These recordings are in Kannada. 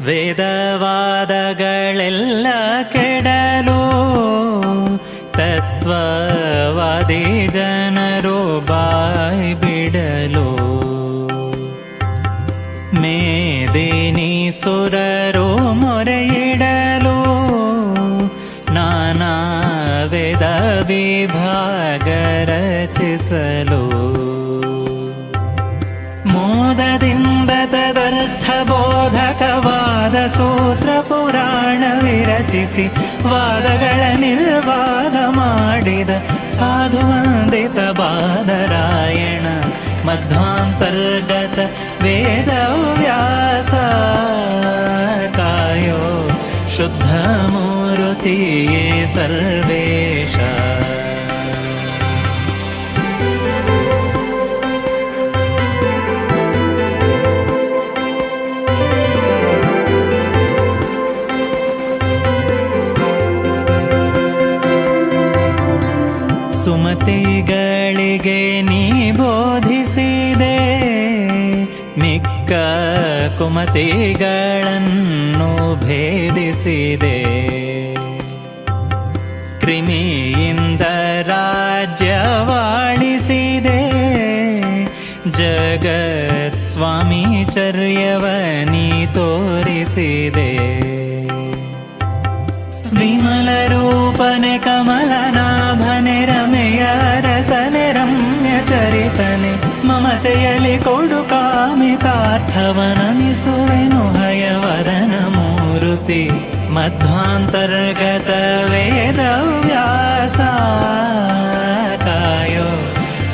ವೇದವಾದಗಳೆಲ್ಲ ಕೆಡಲು ತತ್ವವಾದಿ ಜನರು ಬಾಯ್ ಬಿಡಲು ಮೇದಿನಿ ಸುರರು ಮೊರೆಯಿಡಲು ನಾನಾ ವೇದ ವಿಭಾಗ ರಚಿಸಲು ಮೋದದಿಂದ ತದರ್ಥ ಬೋಧಕವಾದ ಸೂತ್ರ ಪುರಾಣ ವಿರಚಿಸಿ ವಾದಗಳ ನಿರ್ವಾದ ಮಾಡಿದ ಸಾಧು ವಂದಿತ ಬಾದರಾಯಣ ಮಧ್ವಾಂತರ್ಗತ ವೇದವ್ಯಾಸ ಕಾಯೋ ಶುದ್ಧ ಮೂರುತಿಯೇ ಸರ್ವೇಶ. ಸುಮತಿಗಳಿಗೆ ನೀ ಬೋಧಿಸಿದೆ, ಮಿಕ್ಕ ಕುಮತಿಗಳನ್ನು ಭೇದಿಸಿದೆ. ಕ್ರಿಮಿಯಿಂದ ರಾಜ್ಯವಾಳಿಸಿದೆ, ಜಗತ್ ಸ್ವಾಮಿಚರ್ಯವನಿ ತೋರಿಸಿದೆ. ವಿಮಲ ರೂಪನೆ ಕಮಲನಾಭನೆ ರಮೆಯ ರಸನೆ ರಮ್ಯ ಚರಿತನೆ ಮಮತೆಯಲ್ಲಿ ಕೊಡು ಕಾಮಿತಾರ್ಥವನಮಿಸುವೆನು ಹಯವರನ ಮೂರುತಿ ಮಧ್ವಾಂತರ್ಗತ ವೇದವ್ಯಾಸ ಕಾಯೋ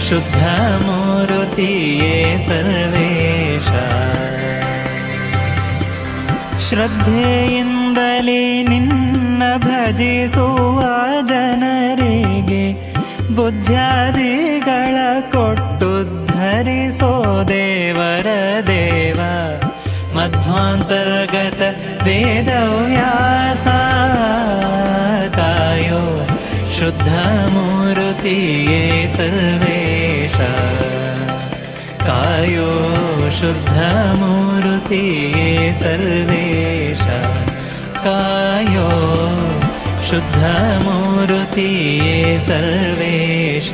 ಶುದ್ಧ ಮೂರುತಿಯೇ ಸರ್ವೇಶ. ಶ್ರದ್ಧೆಯಿಂದಲೇ ನಿನ್ನ ಭಜಿಸುವ ಜನರಿಗೆ ಬುದ್ಧ್ಯಾದಿಗಳ ಕೊಟ್ಟು ಧರಿಸೋ ದೇವರ ದೇವ ಮಧ್ವಾಂತರ್ಗತ ವೇದವ್ಯಾಸ ಕಾಯೋ ಶುದ್ಧ ಮೂರುತಿಯೇ ಸರ್ವೇಶ. ಕಾಯೋ ಶುದ್ಧ ಮೂರುತಿಯೇ ಸರ್ವೇಶ. ಕಾಯೋ ಶುದ್ಧ ಮೂರುತಿಯೇ ಸರ್ವೇಶ.